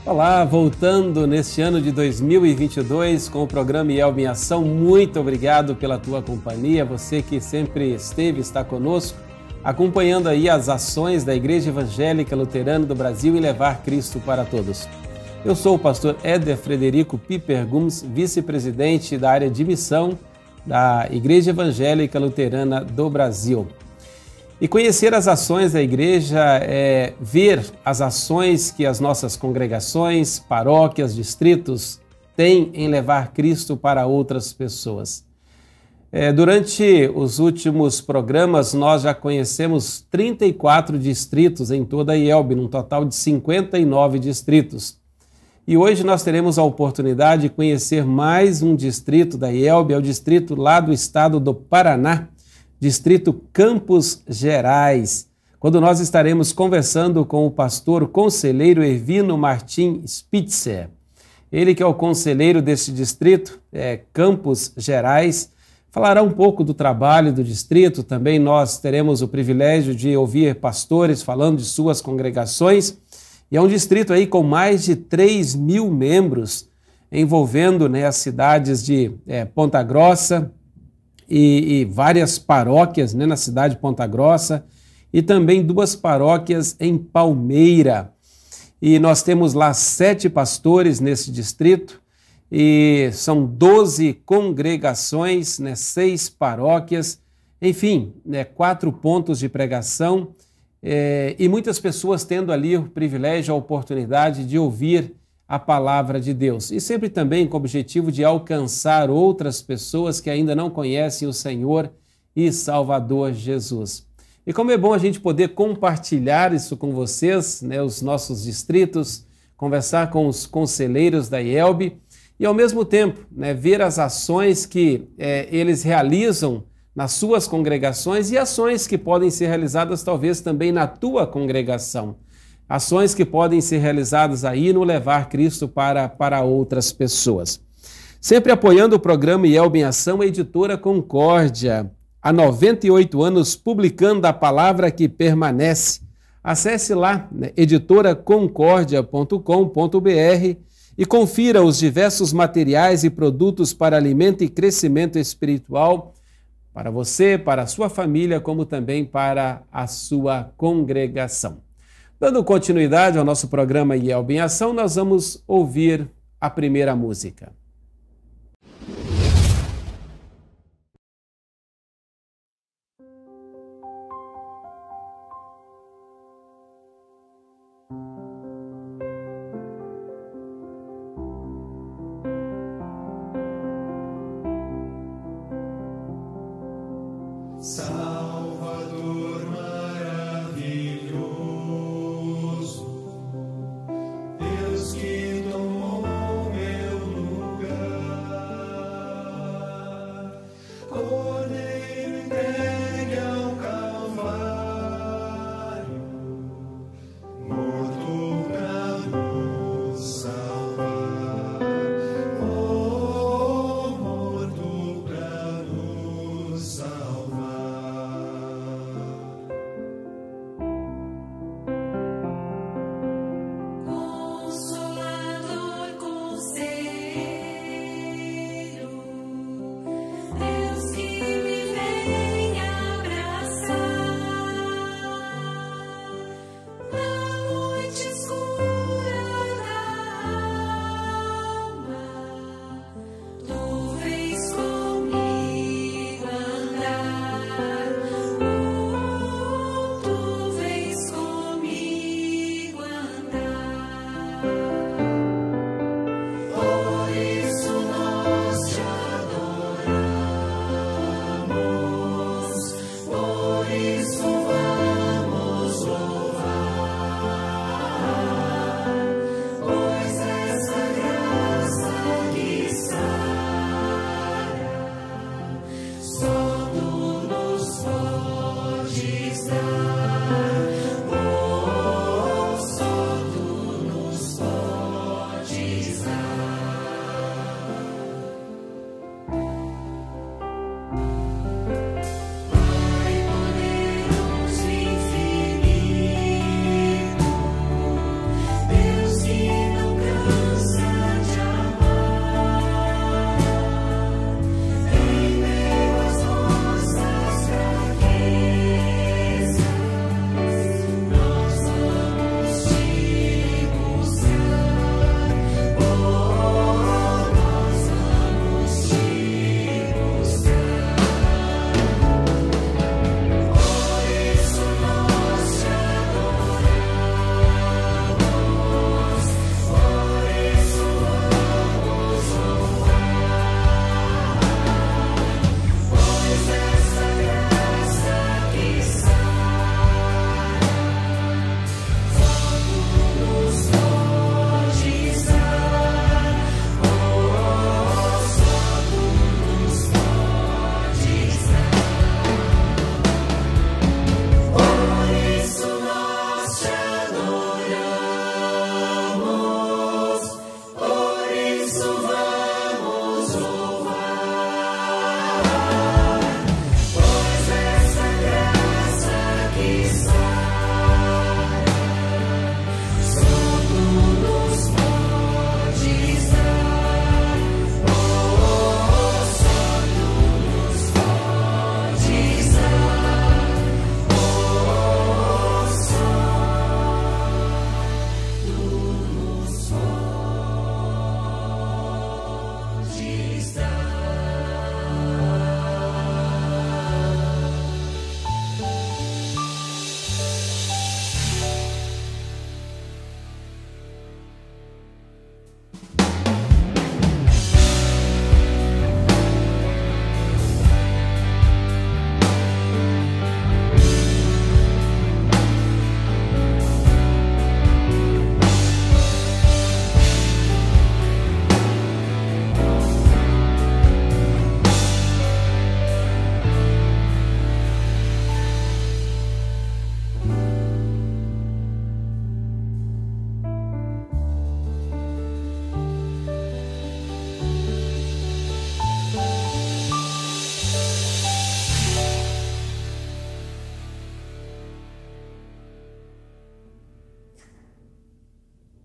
Olá, voltando neste ano de 2022 com o programa IELB em Ação. Muito obrigado pela tua companhia, você que sempre está conosco, acompanhando aí as ações da Igreja Evangélica Luterana do Brasil em levar Cristo para todos. Eu sou o pastor Éder Frederico Piper Gomes, vice-presidente da área de missão da Igreja Evangélica Luterana do Brasil. E conhecer as ações da igreja é ver as ações que as nossas congregações, paróquias, distritos têm em levar Cristo para outras pessoas. Durante os últimos programas, nós já conhecemos 34 distritos em toda a IELB, num total de 59 distritos. E hoje nós teremos a oportunidade de conhecer mais um distrito da IELB, é o distrito lá do estado do Paraná, Distrito Campos Gerais, quando nós estaremos conversando com o pastor conselheiro Ervino Martim Spitzer. Ele que é o conselheiro desse distrito, Campos Gerais, falará um pouco do trabalho do distrito. Também nós teremos o privilégio de ouvir pastores falando de suas congregações. E é um distrito aí com mais de 3.000 membros, envolvendo as cidades de Ponta Grossa, e várias paróquias na cidade de Ponta Grossa e também 2 paróquias em Palmeira. E nós temos lá 7 pastores nesse distrito e são 12 congregações, 6 paróquias, enfim, 4 pontos de pregação e muitas pessoas tendo ali o privilégio, a oportunidade de ouvir a palavra de Deus. E sempre também com o objetivo de alcançar outras pessoas que ainda não conhecem o Senhor e Salvador Jesus. E como é bom a gente poder compartilhar isso com vocês, os nossos distritos, conversar com os conselheiros da IELB e ao mesmo tempo ver as ações que eles realizam nas suas congregações e ações que podem ser realizadas talvez também na tua congregação. Ações que podem ser realizadas aí no levar Cristo para outras pessoas. Sempre apoiando o programa IELB em Ação, a editora Concórdia. Há 98 anos publicando a palavra que permanece. Acesse lá, editoraconcordia.com.br e confira os diversos materiais e produtos para alimento e crescimento espiritual para você, para a sua família, como também para a sua congregação. Dando continuidade ao nosso programa IELB em Ação, nós vamos ouvir a primeira música. Salvador maravilhoso, Deus que tomou meu lugar, Cordeiro entregue ao Calvário, morto pra nos salvar, oh, morto pra nos salvar. Consolador, conselheiro, Deus que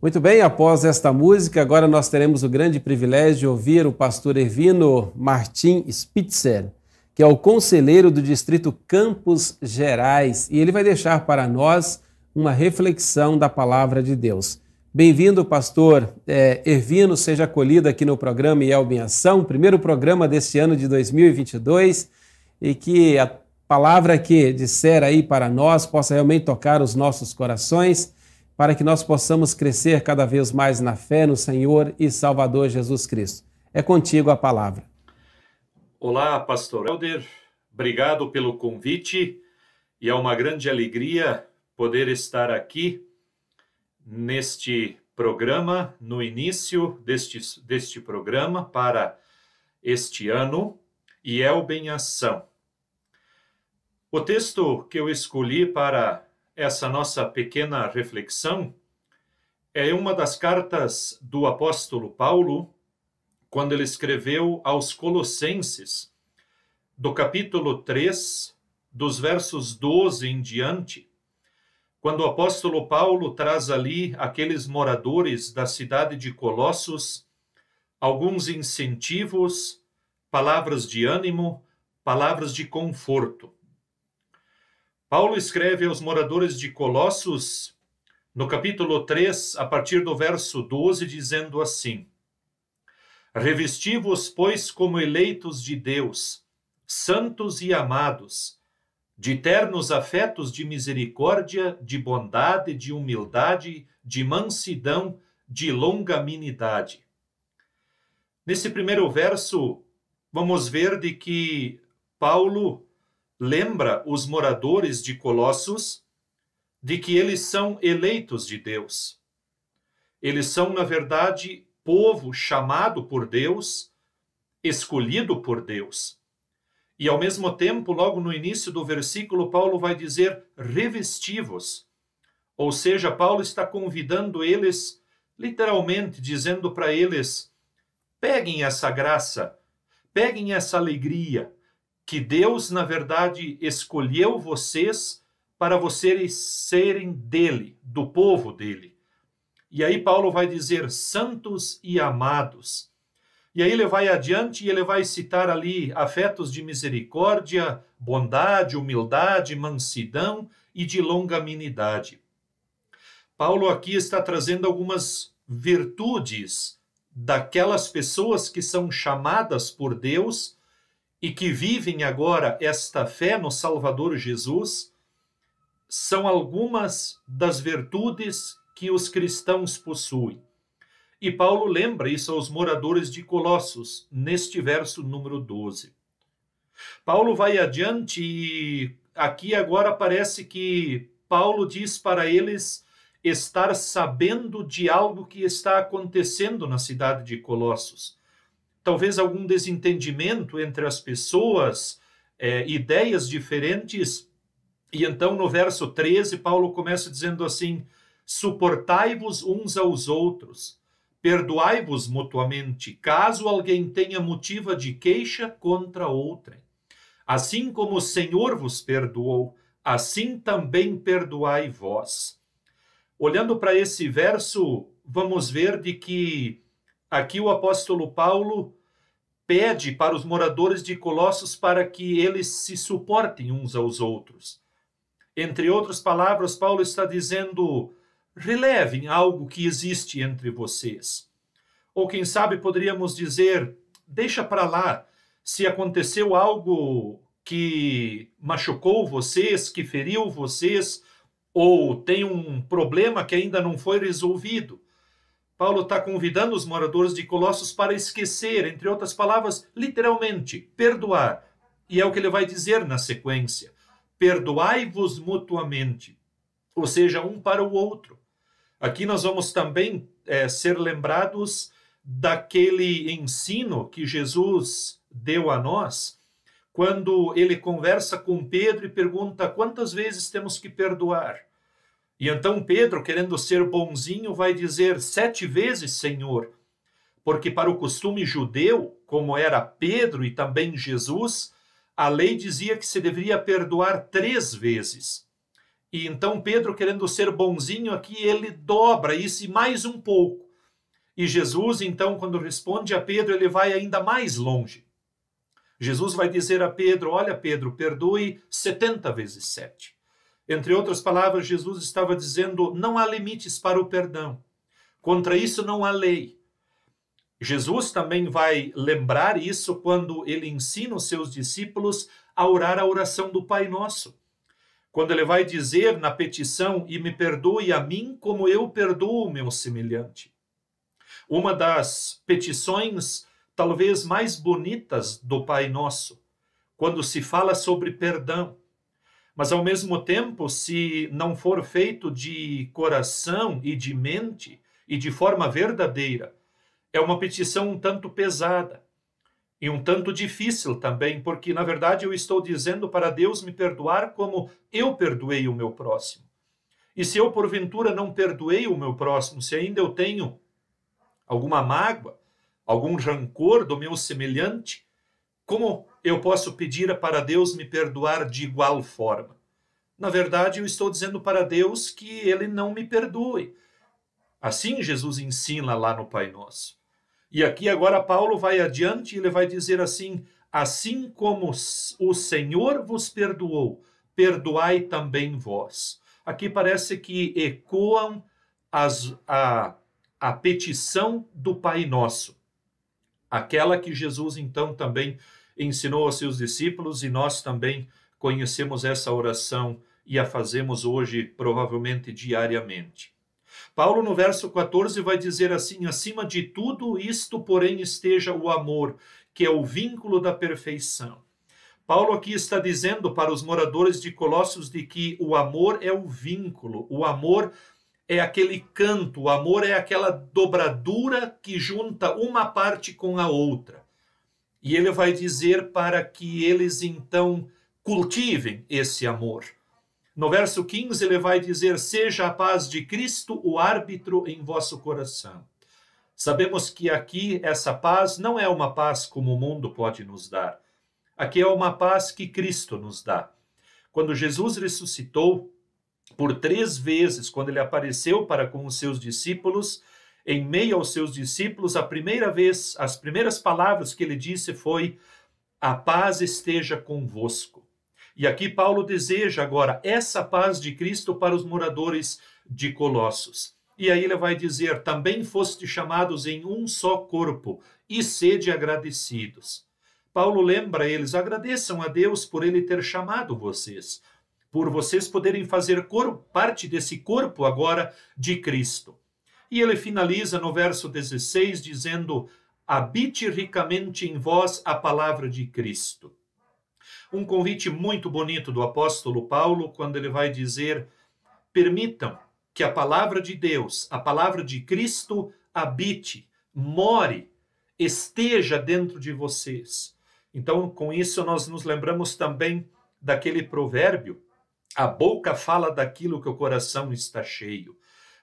Muito bem, após esta música, agora nós teremos o grande privilégio de ouvir o pastor Ervino Martim Spitzer, que é o conselheiro do distrito Campos Gerais, e ele vai deixar para nós uma reflexão da palavra de Deus. Bem-vindo, pastor Ervino, seja acolhido aqui no programa IELB em Ação, primeiro programa deste ano de 2022, e que a palavra que disser aí para nós possa realmente tocar os nossos corações, para que nós possamos crescer cada vez mais na fé no Senhor e Salvador Jesus Cristo. É contigo a palavra. Olá, pastor Helder, obrigado pelo convite e é uma grande alegria poder estar aqui neste programa, no início deste programa para este ano, IELB em Ação. O texto que eu escolhi para essa nossa pequena reflexão é uma das cartas do apóstolo Paulo, quando ele escreveu aos Colossenses, do capítulo 3, dos versos 12 em diante, quando o apóstolo Paulo traz ali aqueles moradores da cidade de Colossos, alguns incentivos, palavras de ânimo, palavras de conforto. Paulo escreve aos moradores de Colossos, no capítulo 3, a partir do verso 12, dizendo assim: Revesti-vos, pois, como eleitos de Deus, santos e amados, de ternos afetos de misericórdia, de bondade, de humildade, de mansidão, de longanimidade. Nesse primeiro verso, vamos ver de que Paulo lembra os moradores de Colossos de que eles são eleitos de Deus. Eles são, na verdade, povo chamado por Deus, escolhido por Deus. E, ao mesmo tempo, logo no início do versículo, Paulo vai dizer, revesti-vos. Ou seja, Paulo está convidando eles, literalmente, dizendo para eles, peguem essa graça, peguem essa alegria, que Deus, na verdade, escolheu vocês para vocês serem dele, do povo dele. E aí Paulo vai dizer santos e amados. E aí ele vai adiante e ele vai citar ali afetos de misericórdia, bondade, humildade, mansidão e de longanimidade. Paulo aqui está trazendo algumas virtudes daquelas pessoas que são chamadas por Deus e que vivem agora esta fé no Salvador Jesus, são algumas das virtudes que os cristãos possuem. E Paulo lembra isso aos moradores de Colossos, neste verso número 12. Paulo vai adiante e aqui agora parece que Paulo diz para eles estar sabendo de algo que está acontecendo na cidade de Colossos. Talvez algum desentendimento entre as pessoas, ideias diferentes. E então no verso 13, Paulo começa dizendo assim, suportai-vos uns aos outros, perdoai-vos mutuamente, caso alguém tenha motivo de queixa contra outrem. Assim como o Senhor vos perdoou, assim também perdoai vós. Olhando para esse verso, vamos ver de que aqui o apóstolo Paulo pede para os moradores de Colossos para que eles se suportem uns aos outros. Entre outras palavras, Paulo está dizendo, relevem algo que existe entre vocês. Ou quem sabe poderíamos dizer, deixa para lá, se aconteceu algo que machucou vocês, que feriu vocês, ou tem um problema que ainda não foi resolvido. Paulo está convidando os moradores de Colossos para esquecer, entre outras palavras, literalmente, perdoar. E é o que ele vai dizer na sequência. Perdoai-vos mutuamente, ou seja, um para o outro. Aqui nós vamos também ser lembrados daquele ensino que Jesus deu a nós, quando ele conversa com Pedro e pergunta quantas vezes temos que perdoar. E então Pedro, querendo ser bonzinho, vai dizer 7 vezes, Senhor, porque para o costume judeu, como era Pedro e também Jesus, a lei dizia que se deveria perdoar 3 vezes. E então Pedro, querendo ser bonzinho aqui, ele dobra isso e mais um pouco. E Jesus, então, quando responde a Pedro, ele vai ainda mais longe. Jesus vai dizer a Pedro: olha, Pedro, perdoe 70 vezes 7. Entre outras palavras, Jesus estava dizendo: não há limites para o perdão. Contra isso não há lei. Jesus também vai lembrar isso quando ele ensina os seus discípulos a orar a oração do Pai Nosso. Quando ele vai dizer na petição: e me perdoe a mim como eu perdoo o meu semelhante. Uma das petições talvez mais bonitas do Pai Nosso, quando se fala sobre perdão. Mas ao mesmo tempo, se não for feito de coração e de mente e de forma verdadeira, é uma petição um tanto pesada e um tanto difícil também, porque na verdade eu estou dizendo para Deus me perdoar como eu perdoei o meu próximo. E se eu porventura não perdoei o meu próximo, se ainda eu tenho alguma mágoa, algum rancor do meu semelhante, como eu posso pedir para Deus me perdoar de igual forma? Na verdade, eu estou dizendo para Deus que ele não me perdoe. Assim Jesus ensina lá no Pai Nosso. E aqui agora Paulo vai adiante e ele vai dizer assim: assim como o Senhor vos perdoou, perdoai também vós. Aqui parece que ecoam a petição do Pai Nosso. Aquela que Jesus então também ensinou aos seus discípulos, e nós também conhecemos essa oração e a fazemos hoje provavelmente diariamente. Paulo no verso 14 vai dizer assim: acima de tudo isto, porém, esteja o amor, que é o vínculo da perfeição. Paulo aqui está dizendo para os moradores de Colossos de que o amor é o vínculo, o amor é aquele canto, o amor é aquela dobradura que junta uma parte com a outra. E ele vai dizer para que eles então cultivem esse amor. No verso 15 ele vai dizer: seja a paz de Cristo o árbitro em vosso coração. Sabemos que aqui essa paz não é uma paz como o mundo pode nos dar. Aqui é uma paz que Cristo nos dá. Quando Jesus ressuscitou, por 3 vezes, quando ele apareceu para com os seus discípulos, em meio aos seus discípulos, a primeira vez, as primeiras palavras que ele disse foi: a paz esteja convosco. E aqui Paulo deseja agora essa paz de Cristo para os moradores de Colossos. E aí ele vai dizer: também foste chamados em um só corpo, e sede agradecidos. Paulo lembra eles: agradeçam a Deus por ele ter chamado vocês, por vocês poderem fazer parte desse corpo agora de Cristo. E ele finaliza no verso 16 dizendo: habite ricamente em vós a palavra de Cristo. Um convite muito bonito do apóstolo Paulo, quando ele vai dizer: permitam que a palavra de Deus, a palavra de Cristo, habite, more, esteja dentro de vocês. Então, com isso, nós nos lembramos também daquele provérbio: a boca fala daquilo que o coração está cheio.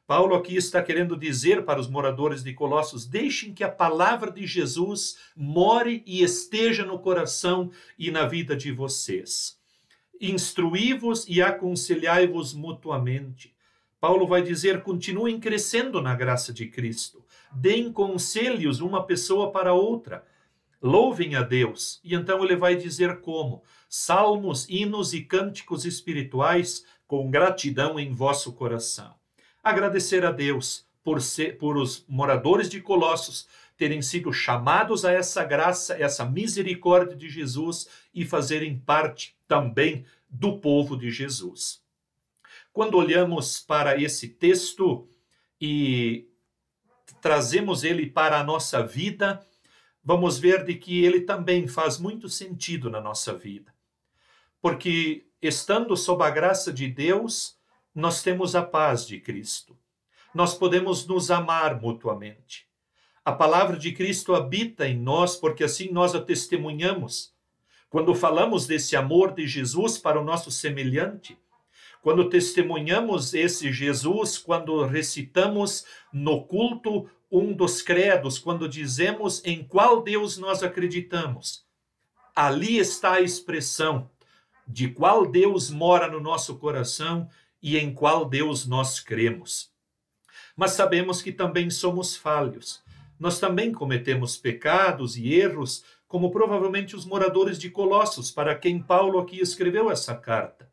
Paulo aqui está querendo dizer para os moradores de Colossos: deixem que a palavra de Jesus more e esteja no coração e na vida de vocês. Instruí-vos e aconselhai-vos mutuamente. Paulo vai dizer: continuem crescendo na graça de Cristo. Deem conselhos uma pessoa para outra. Louvem a Deus. E então ele vai dizer como: salmos, hinos e cânticos espirituais com gratidão em vosso coração. Agradecer a Deus por os moradores de Colossos terem sido chamados a essa graça, essa misericórdia de Jesus e fazerem parte também do povo de Jesus. Quando olhamos para esse texto e trazemos ele para a nossa vida, vamos ver de que ele também faz muito sentido na nossa vida. Porque estando sob a graça de Deus, nós temos a paz de Cristo. Nós podemos nos amar mutuamente. A palavra de Cristo habita em nós, porque assim nós a testemunhamos. Quando falamos desse amor de Jesus para o nosso semelhante, quando testemunhamos esse Jesus, quando recitamos no culto um dos credos, quando dizemos em qual Deus nós acreditamos, ali está a expressão de qual Deus mora no nosso coração e em qual Deus nós cremos. Mas sabemos que também somos falhos. Nós também cometemos pecados e erros, como provavelmente os moradores de Colossos, para quem Paulo aqui escreveu essa carta.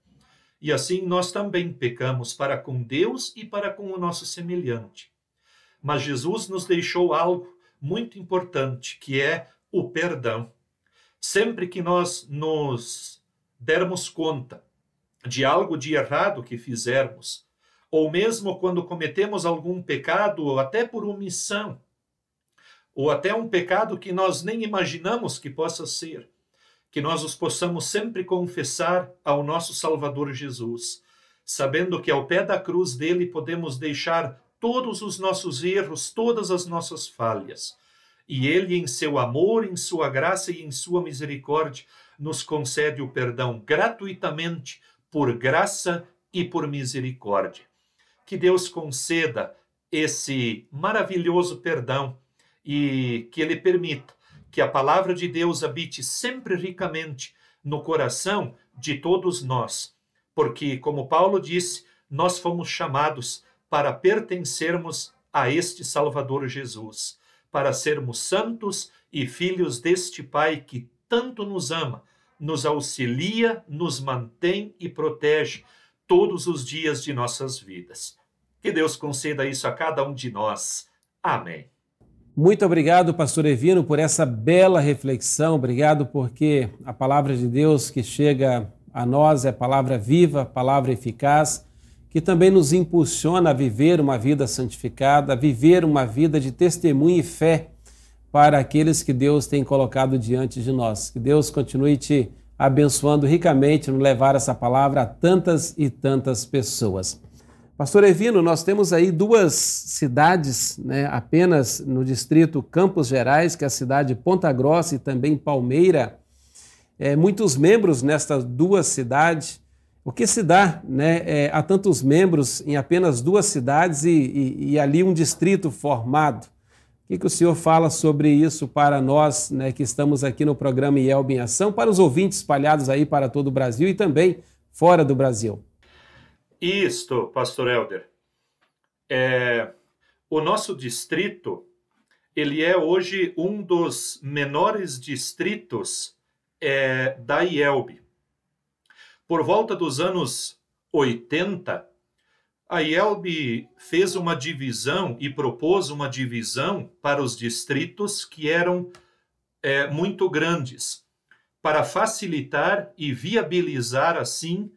E assim nós também pecamos para com Deus e para com o nosso semelhante. Mas Jesus nos deixou algo muito importante, que é o perdão. Sempre que nós nos dermos conta de algo de errado que fizermos, ou mesmo quando cometemos algum pecado, ou até por omissão, ou até um pecado que nós nem imaginamos que possa ser, que nós os possamos sempre confessar ao nosso Salvador Jesus, sabendo que ao pé da cruz dele podemos deixar todos os nossos erros, todas as nossas falhas. E ele, em seu amor, em sua graça e em sua misericórdia, nos concede o perdão gratuitamente, por graça e por misericórdia. Que Deus conceda esse maravilhoso perdão e que ele permita que a palavra de Deus habite sempre ricamente no coração de todos nós, porque, como Paulo disse, nós fomos chamados para pertencermos a este Salvador Jesus, para sermos santos e filhos deste Pai que tanto nos ama, nos auxilia, nos mantém e protege todos os dias de nossas vidas. Que Deus conceda isso a cada um de nós. Amém. Muito obrigado, pastor Ervino, por essa bela reflexão. Obrigado porque a palavra de Deus que chega a nós é palavra viva, palavra eficaz, que também nos impulsiona a viver uma vida santificada, a viver uma vida de testemunho e fé para aqueles que Deus tem colocado diante de nós. Que Deus continue te abençoando ricamente no levar essa palavra a tantas e tantas pessoas. Pastor Ervino, nós temos aí duas cidades, apenas no distrito Campos Gerais, que é a cidade de Ponta Grossa e também Palmeira. Muitos membros nestas duas cidades. O que se dá a tantos membros em apenas duas cidades e ali um distrito formado? O que o senhor fala sobre isso para nós, que estamos aqui no programa IELB em Ação, para os ouvintes espalhados aí para todo o Brasil e também fora do Brasil? Isto, pastor Helder, o nosso distrito, ele é hoje um dos menores distritos da IELB. Por volta dos anos 80, a IELB fez uma divisão e propôs uma divisão para os distritos que eram muito grandes, para facilitar e viabilizar, assim,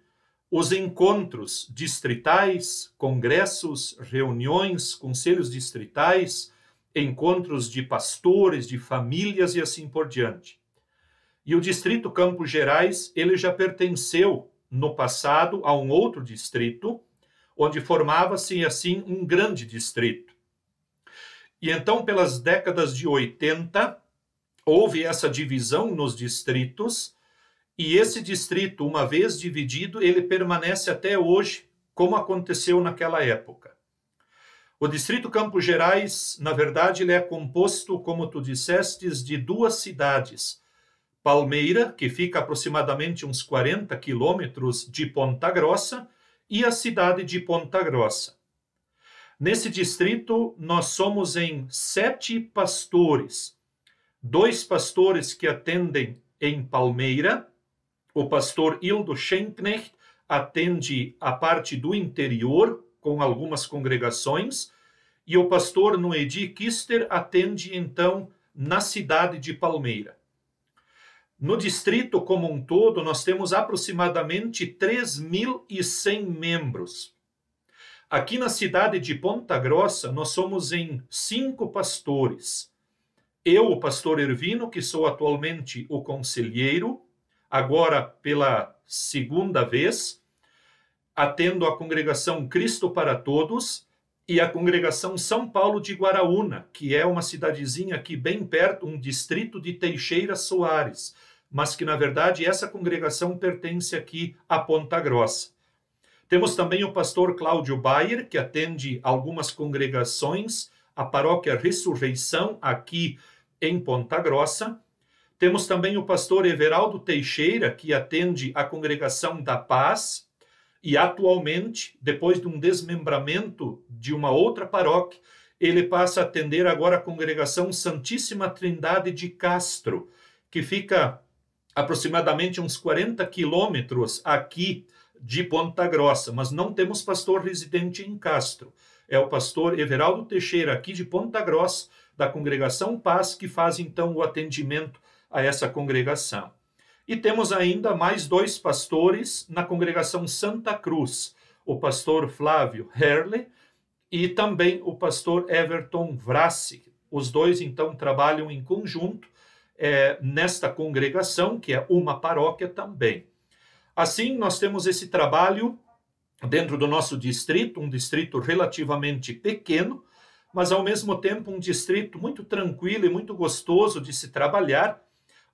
os encontros distritais, congressos, reuniões, conselhos distritais, encontros de pastores, de famílias e assim por diante. E o distrito Campos Gerais, ele já pertenceu no passado a um outro distrito, onde formava-se assim um grande distrito. E então, pelas décadas de 80, houve essa divisão nos distritos, e esse distrito, uma vez dividido, ele permanece até hoje, como aconteceu naquela época. O distrito Campos Gerais, na verdade, ele é composto, como tu dissestes, de duas cidades. Palmeira, que fica aproximadamente uns 40 quilômetros de Ponta Grossa, e a cidade de Ponta Grossa. Nesse distrito, nós somos em 7 pastores. 2 pastores que atendem em Palmeira. O pastor Hildo Schenknecht atende a parte do interior, com algumas congregações, e o pastor Noedi Kister atende, então, na cidade de Palmeira. No distrito como um todo, nós temos aproximadamente 3.100 membros. Aqui na cidade de Ponta Grossa, nós somos em 5 pastores. Eu, o pastor Ervino, que sou atualmente o conselheiro, agora pela segunda vez, atendo a congregação Cristo para Todos e a congregação São Paulo de Guaraúna, que é uma cidadezinha aqui bem perto, um distrito de Teixeira Soares, mas que, na verdade, essa congregação pertence aqui a Ponta Grossa. Temos também o pastor Cláudio Bayer, que atende algumas congregações, a paróquia Ressurreição, aqui em Ponta Grossa. Temos também o pastor Everaldo Teixeira, que atende a congregação da Paz, E atualmente, depois de um desmembramento de uma outra paróquia, ele passa a atender agora a congregação Santíssima Trindade de Castro, que fica aproximadamente uns 40 quilômetros aqui de Ponta Grossa, mas não temos pastor residente em Castro. É o pastor Everaldo Teixeira, aqui de Ponta Grossa, da congregação Paz, que faz então o atendimento a essa congregação. E temos ainda mais 2 pastores na congregação Santa Cruz, o pastor Flávio Herle e também o pastor Everton Vrassi. Os 2 então trabalham em conjunto nesta congregação, que é uma paróquia também. Assim, nós temos esse trabalho dentro do nosso distrito, um distrito relativamente pequeno, mas ao mesmo tempo um distrito muito tranquilo e muito gostoso de se trabalhar,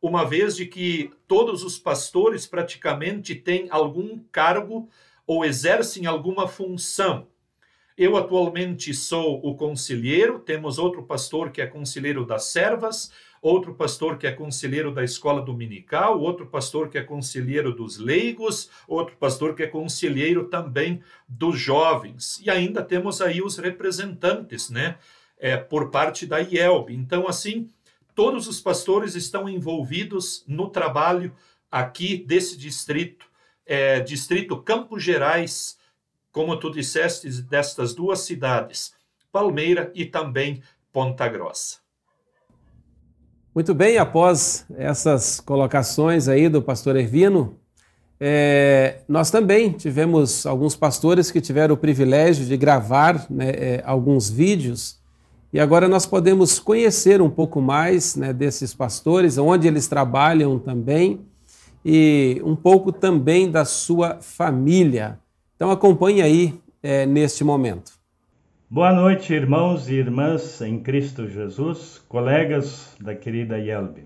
uma vez de que todos os pastores praticamente têm algum cargo ou exercem alguma função. Eu atualmente sou o conselheiro, temos outro pastor que é conselheiro das servas, outro pastor que é conselheiro da escola dominical, outro pastor que é conselheiro dos leigos, outro pastor que é conselheiro também dos jovens. E ainda temos aí os representantes, né, por parte da IELB. Então, assim, todos os pastores estão envolvidos no trabalho aqui desse distrito, distrito Campos Gerais, como tu disseste, destas 2 cidades, Palmeira e também Ponta Grossa. Muito bem, após essas colocações aí do pastor Ervino, nós também tivemos alguns pastores que tiveram o privilégio de gravar, né, alguns vídeos, e agora nós podemos conhecer um pouco mais, né, desses pastores, onde eles trabalham também, e um pouco também da sua família. Então acompanhe aí neste momento. Boa noite, irmãos e irmãs em Cristo Jesus, colegas da querida IELB.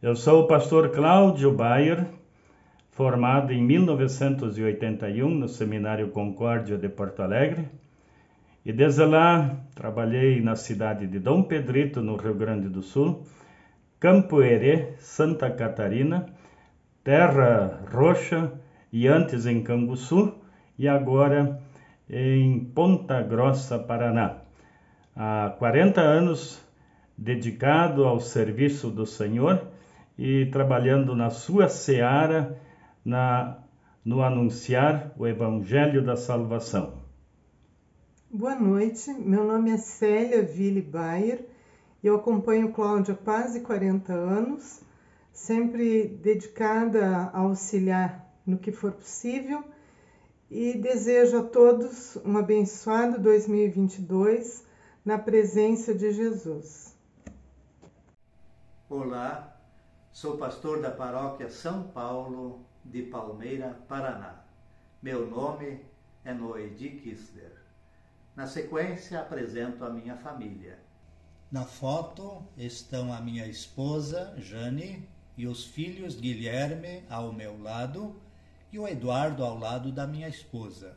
Eu sou o pastor Cláudio Bayer, formado em 1981 no Seminário Concórdia de Porto Alegre, e desde lá trabalhei na cidade de Dom Pedrito, no Rio Grande do Sul, Campo Herê, Santa Catarina, Terra Roxa e antes em Canguçu e agora em Ponta Grossa, Paraná. Há 40 anos dedicado ao serviço do Senhor e trabalhando na sua seara no anunciar o Evangelho da Salvação. Boa noite, meu nome é Célia Ville Bayer e eu acompanho o Cláudio há quase 40 anos, sempre dedicada a auxiliar no que for possível, e desejo a todos um abençoado 2022 na presença de Jesus. Olá, sou pastor da paróquia São Paulo de Palmeira, Paraná. Meu nome é Noedi Kissler. Na sequência, apresento a minha família. Na foto estão a minha esposa, Jane, e os filhos Guilherme ao meu lado e o Eduardo ao lado da minha esposa.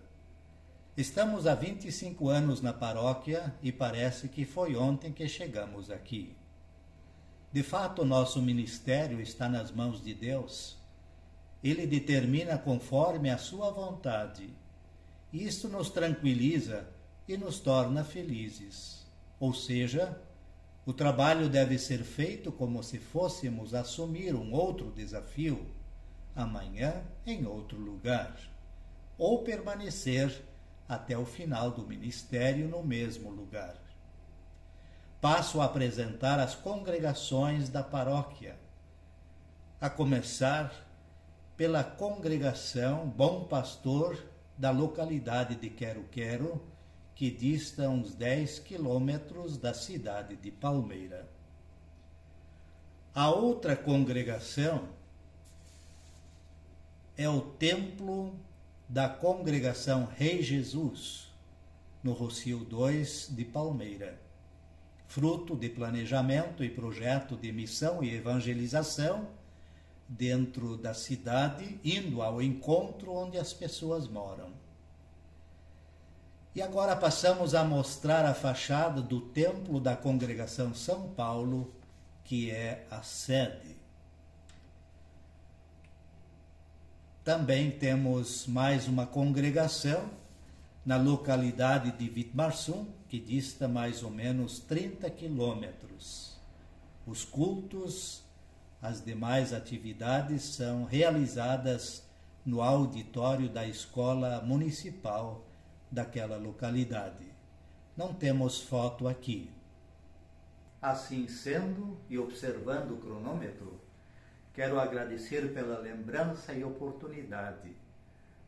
Estamos há 25 anos na paróquia e parece que foi ontem que chegamos aqui. De fato, nosso ministério está nas mãos de Deus. Ele determina conforme a sua vontade. Isto nos tranquiliza e nos torna felizes. Ou seja, o trabalho deve ser feito como se fôssemos assumir um outro desafio, amanhã em outro lugar, ou permanecer até o final do ministério no mesmo lugar. Passo a apresentar as congregações da paróquia, a começar pela congregação Bom Pastor da localidade de Quero-Quero, que dista uns 10 quilômetros da cidade de Palmeira. A outra congregação é o templo da congregação Rei Jesus, no Rocio 2 de Palmeira, fruto de planejamento e projeto de missão e evangelização dentro da cidade, indo ao encontro onde as pessoas moram. E agora passamos a mostrar a fachada do templo da congregação São Paulo, que é a sede. Também temos mais uma congregação na localidade de Vitmarsum, que dista mais ou menos 30 quilômetros. Os cultos, as demais atividades são realizadas no auditório da escola municipal daquela localidade. Não temos foto aqui. Assim sendo, e observando o cronômetro, quero agradecer pela lembrança e oportunidade.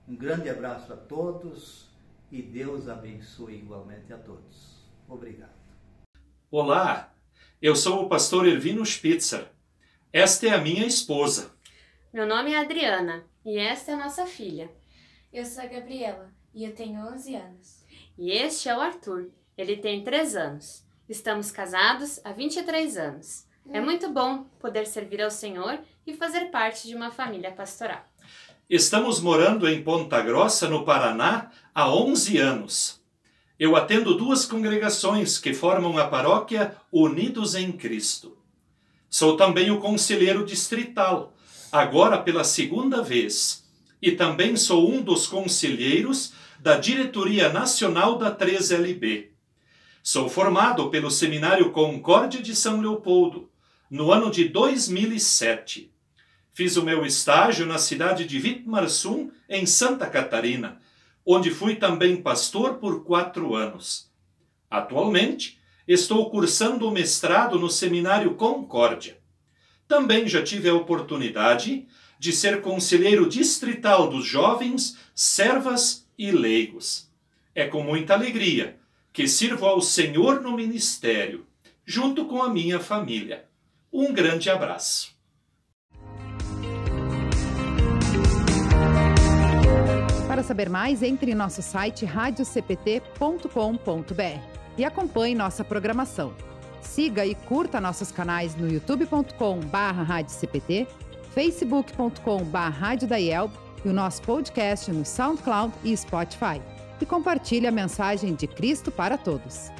Um grande abraço a todos e Deus abençoe igualmente a todos. Obrigado. Olá, eu sou o pastor Ervino Spitzer. Esta é a minha esposa. Meu nome é Adriana e esta é a nossa filha. Eu sou a Gabriela e eu tenho 11 anos. E este é o Arthur, ele tem 3 anos. Estamos casados há 23 anos. É muito bom poder servir ao Senhor e fazer parte de uma família pastoral. Estamos morando em Ponta Grossa, no Paraná, há 11 anos. Eu atendo 2 congregações que formam a paróquia Unidos em Cristo. Sou também o conselheiro distrital, agora pela 2ª vez. E também sou um dos conselheiros da diretoria nacional da 3LB. Sou formado pelo Seminário Concórdia de São Leopoldo, no ano de 2007. Fiz o meu estágio na cidade de Vitmarsum, em Santa Catarina, onde fui também pastor por 4 anos. Atualmente, estou cursando o mestrado no Seminário Concórdia. Também já tive a oportunidade de ser conselheiro distrital dos jovens, servas e leigos. É com muita alegria que sirvo ao Senhor no ministério, junto com a minha família. Um grande abraço. Para saber mais, entre em nosso site radiocpt.com.br e acompanhe nossa programação. Siga e curta nossos canais no youtube.com/radiocpt, facebook.com/radiodaielb e o nosso podcast no SoundCloud e Spotify. E compartilhe a mensagem de Cristo para todos.